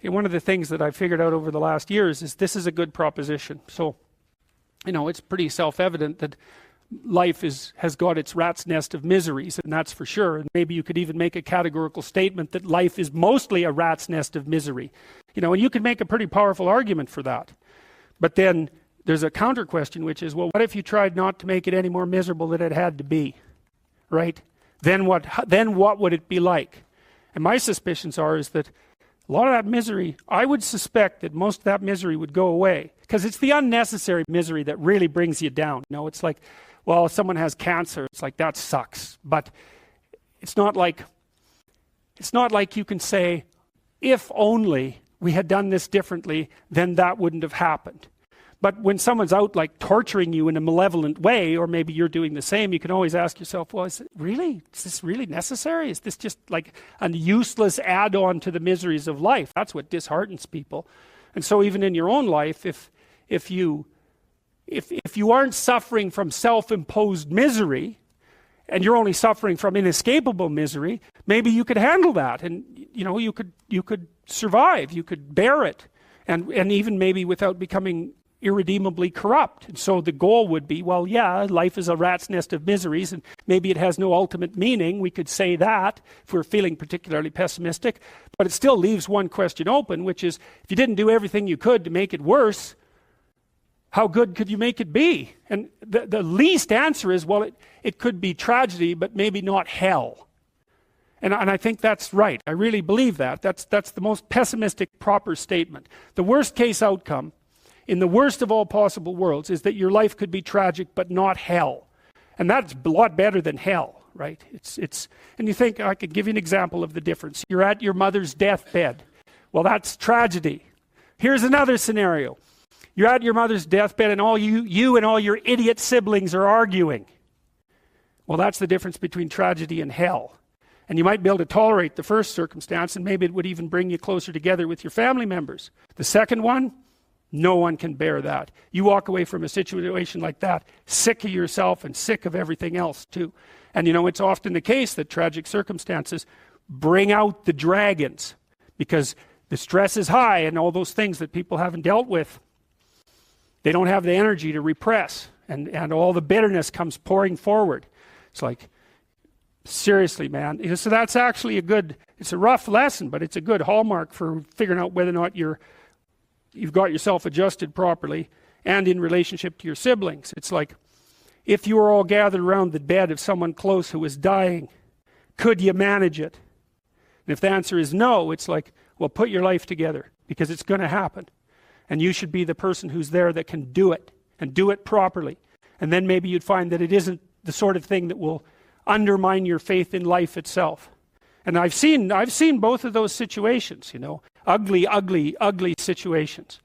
one of the things that I've figured out over the last years is this is a good proposition. So, it's pretty self-evident that life has got its rat's nest of miseries, and that's for sure. And maybe you could even make a categorical statement that life is mostly a rat's nest of misery. And you could make a pretty powerful argument for that. But then there's a counter question, which is, well, what if you tried not to make it any more miserable than it had to be? Right? Then what would it be like? And my suspicions is that a lot of that misery, I would suspect that most of that misery would go away, because it's the unnecessary misery that really brings you down. It's like, well, if someone has cancer, it's like, that sucks. But it's not like you can say, if only we had done this differently, then that wouldn't have happened. But when someone's out like torturing you in a malevolent way, or maybe you're doing the same, you can always ask yourself, well, is this really necessary? Is this just like a useless add-on to the miseries of life? That's what disheartens people. And so even in your own life, if you aren't suffering from self-imposed misery, and you're only suffering from inescapable misery, maybe you could handle that, and you could survive, you could bear it, and even maybe without becoming irredeemably corrupt. And so the goal would be, well, yeah, life is a rat's nest of miseries, and maybe it has no ultimate meaning. We could say that if we're feeling particularly pessimistic, but it still leaves one question open, which is, if you didn't do everything you could to make it worse, how good could you make it be? And the least answer is, well, it could be tragedy, but maybe not hell. And I think that's right. I really believe that. That's the most pessimistic, proper statement. The worst case outcome, in the worst of all possible worlds, is that your life could be tragic, but not hell. And that's a lot better than hell, right? And you think, I could give you an example of the difference. You're at your mother's deathbed. Well, that's tragedy. Here's another scenario. You're at your mother's deathbed, and all you and all your idiot siblings are arguing. Well, that's the difference between tragedy and hell. And you might be able to tolerate the first circumstance, and maybe it would even bring you closer together with your family members. The second one, no one can bear that. You walk away from a situation like that, sick of yourself and sick of everything else too. And it's often the case that tragic circumstances bring out the dragons, because the stress is high, and all those things that people haven't dealt with, they don't have the energy to repress, and all the bitterness comes pouring forward. It's like, seriously, man. So that's actually it's a rough lesson, but it's a good hallmark for figuring out whether or not you've got yourself adjusted properly and in relationship to your siblings. It's like, if you were all gathered around the bed of someone close who is dying, could you manage it? And if the answer is no, it's like, well, put your life together, because it's going to happen. And you should be the person who's there that can do it, and do it properly. And then maybe you'd find that it isn't the sort of thing that will undermine your faith in life itself. And I've seen both of those situations, ugly situations,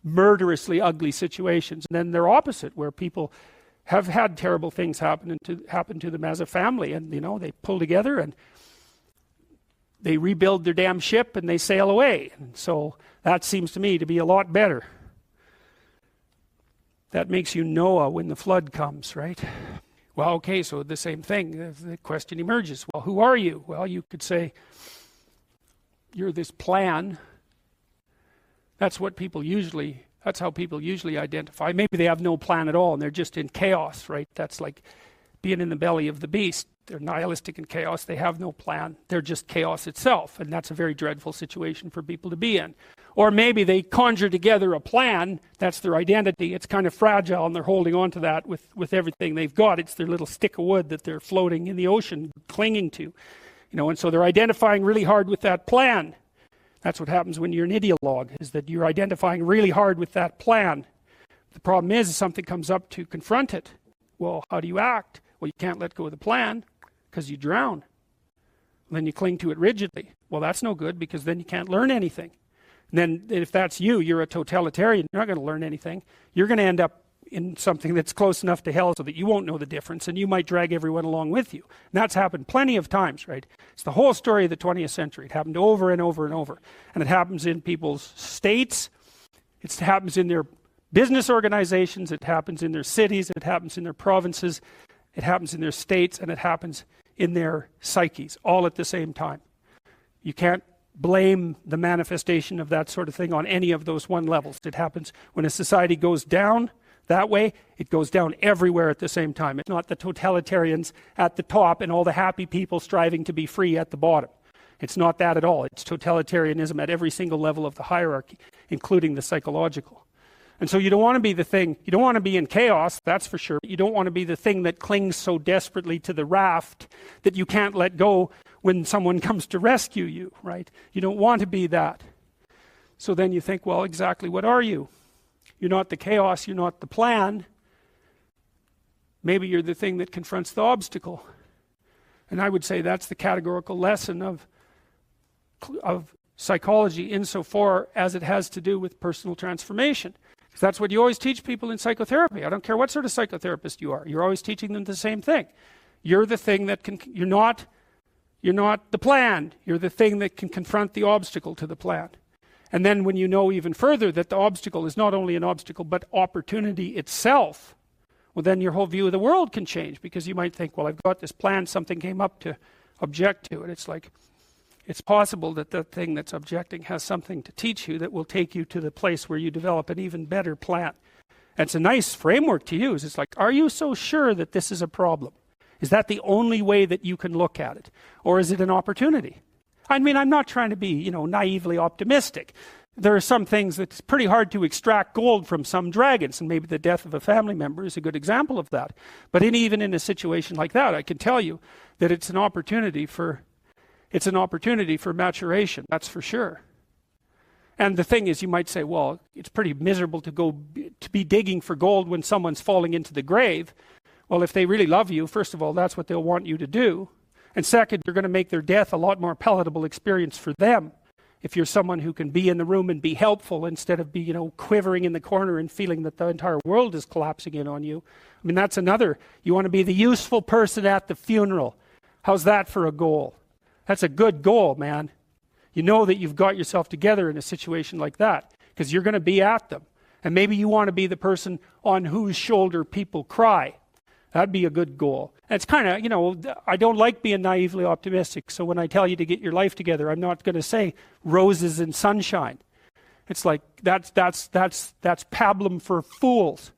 murderously ugly situations. And then they're opposite, where people have had terrible things happen to them as a family, and they pull together and they rebuild their damn ship and they sail away. And so that seems to me to be a lot better. That makes you Noah when the flood comes, right? Well, okay, so the same thing. The question emerges. Well, who are you? Well, you could say, you're this plan. That's how people usually identify. Maybe they have no plan at all, and they're just in chaos, right? That's like being in the belly of the beast. They're nihilistic in chaos. They have no plan. They're just chaos itself, and that's a very dreadful situation for people to be in. Or maybe they conjure together a plan. That's their identity. It's kind of fragile, and they're holding on to that with everything they've got. It's their little stick of wood that they're floating in the ocean, clinging to. And so they're identifying really hard with that plan. That's what happens when you're an ideologue, is that you're identifying really hard with that plan. The problem is, if something comes up to confront it, well, how do you act? Well, you can't let go of the plan, because you drown. And then you cling to it rigidly. Well, that's no good, because then you can't learn anything. And then if that's you're a totalitarian, you're not going to learn anything. You're going to end up in something that's close enough to hell so that you won't know the difference, and you might drag everyone along with you. And that's happened plenty of times, right? It's the whole story of the 20th century. It happened over and over and over. And it happens in people's states. It happens in their business organizations. It happens in their cities. It happens in their provinces. It happens in their states, and it happens in their psyches, all at the same time. You can't blame the manifestation of that sort of thing on any of those one levels. It happens when a society goes down that way, it goes down everywhere at the same time. It's not the totalitarians at the top and all the happy people striving to be free at the bottom. It's not that at all. It's totalitarianism at every single level of the hierarchy, including the psychological. And so you don't want to be the thing, you don't want to be in chaos, that's for sure. You don't want to be the thing that clings so desperately to the raft that you can't let go when someone comes to rescue you, right? You don't want to be that. So then you think, well, exactly what are you? You're not the chaos, you're not the plan. Maybe you're the thing that confronts the obstacle. And I would say that's the categorical lesson of psychology insofar as it has to do with personal transformation. Because that's what you always teach people in psychotherapy. I don't care what sort of psychotherapist you are. You're always teaching them the same thing. You're the thing that can, you're not the plan. You're the thing that can confront the obstacle to the plan. And then when you know even further that the obstacle is not only an obstacle but opportunity itself, well then your whole view of the world can change, because you might think, well, I've got this plan, something came up to object to it. It's like, it's possible that the thing that's objecting has something to teach you that will take you to the place where you develop an even better plan. And it's a nice framework to use. It's like, are you so sure that this is a problem? Is that the only way that you can look at it? Or is it an opportunity? I mean, I'm not trying to be, naively optimistic. There are some things that's pretty hard to extract gold from some dragons, and maybe the death of a family member is a good example of that. But even in a situation like that, I can tell you that it's an opportunity for maturation, that's for sure. And the thing is, you might say, well, it's pretty miserable to be digging for gold when someone's falling into the grave. Well, if they really love you, first of all, that's what they'll want you to do. And second, you're going to make their death a lot more palatable experience for them if you're someone who can be in the room and be helpful instead of be, quivering in the corner and feeling that the entire world is collapsing in on you. I mean, that's another. You want to be the useful person at the funeral. How's that for a goal? That's a good goal, man. You know that you've got yourself together in a situation like that because you're going to be at them. And maybe you want to be the person on whose shoulder people cry. That'd be a good goal. And it's kind of, I don't like being naively optimistic. So when I tell you to get your life together, I'm not going to say roses and sunshine. It's like, that's pablum for fools.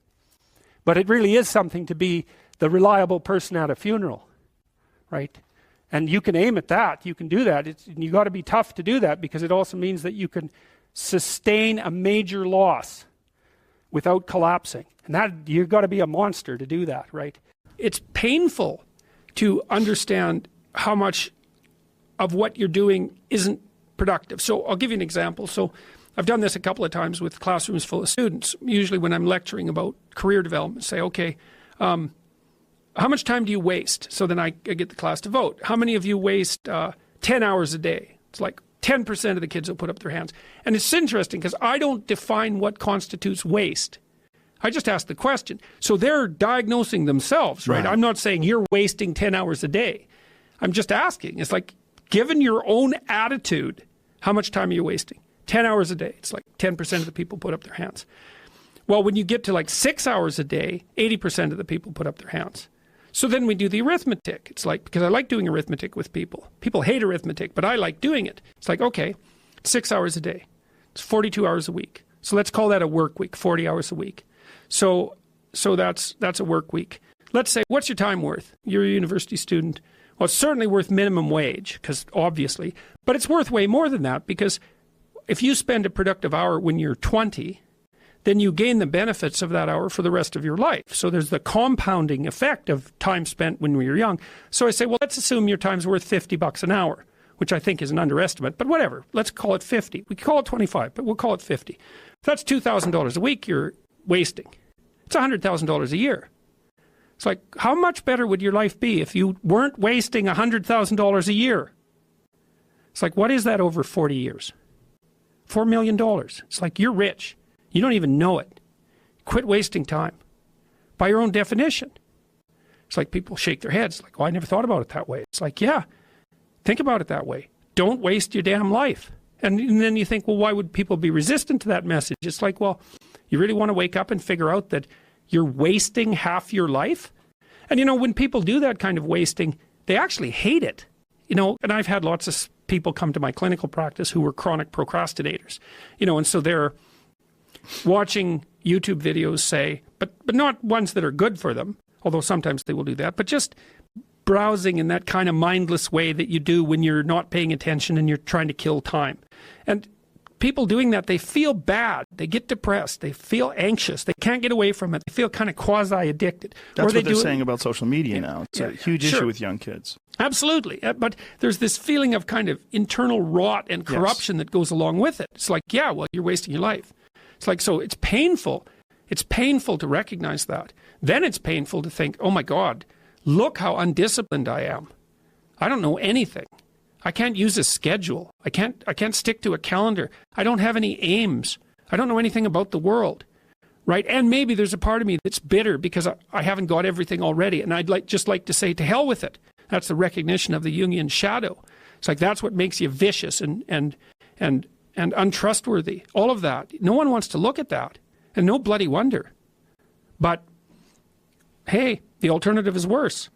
But it really is something to be the reliable person at a funeral, right? And you can aim at that. You can do that. You got to be tough to do that, because it also means that you can sustain a major loss without collapsing. And that you've got to be a monster to do that, right? It's painful to understand how much of what you're doing isn't productive. So I'll give you an example. So I've done this a couple of times with classrooms full of students. Usually when I'm lecturing about career development, say, okay, how much time do you waste? So then I get the class to vote. How many of you waste 10 hours a day? It's like 10% of the kids will put up their hands. And it's interesting because I don't define what constitutes waste. I just ask the question. So they're diagnosing themselves, right? I'm not saying you're wasting 10 hours a day. I'm just asking. It's like, given your own attitude, how much time are you wasting? 10 hours a day. It's like 10% of the people put up their hands. Well, when you get to like 6 hours a day, 80% of the people put up their hands. So then we do the arithmetic. It's like, because I like doing arithmetic with people. People hate arithmetic, but I like doing it. It's like, okay, 6 hours a day. It's 42 hours a week. So let's call that a work week, 40 hours a week. So that's a work week. Let's say, what's your time worth? You're a university student. Well, it's certainly worth minimum wage, because obviously, but it's worth way more than that, because if you spend a productive hour when you're 20, then you gain the benefits of that hour for the rest of your life. So there's the compounding effect of time spent when we were young. So I say, well, let's assume your time's worth $50 an hour, which I think is an underestimate, but whatever. Let's call it 50. We could call it 25, but we'll call it 50. If that's $2,000 a week you're wasting. It's $100,000 a year. It's like, how much better would your life be if you weren't wasting $100,000 a year? It's like, what is that over 40 years? $4 million. It's like, you're rich. You don't even know it. Quit wasting time. By your own definition. It's like people shake their heads. Like, oh, I never thought about it that way. It's like, yeah, think about it that way. Don't waste your damn life. And then you think, well, why would people be resistant to that message? It's like, well, you really want to wake up and figure out that you're wasting half your life? And when people do that kind of wasting, they actually hate it. And I've had lots of people come to my clinical practice who were chronic procrastinators, and so they're watching YouTube videos, say, but not ones that are good for them, although sometimes they will do that, but just browsing in that kind of mindless way that you do when you're not paying attention and you're trying to kill time. And people doing that, they feel bad. They get depressed. They feel anxious. They can't get away from it. They feel kind of quasi-addicted. That's what they're saying about social media now. It's a huge issue with young kids. Absolutely. But there's this feeling of kind of internal rot and corruption that goes along with it. It's like, yeah, well, you're wasting your life. It's like, so it's painful. It's painful to recognize that. Then it's painful to think, oh my God, look how undisciplined I am. I don't know anything. I can't use a schedule. I can't stick to a calendar. I don't have any aims. I don't know anything about the world, right? And maybe there's a part of me that's bitter because I haven't got everything already, and I'd just like to say, to hell with it. That's the recognition of the Jungian shadow. It's like that's what makes you vicious and untrustworthy. All of that. No one wants to look at that, and no bloody wonder. But hey, the alternative is worse.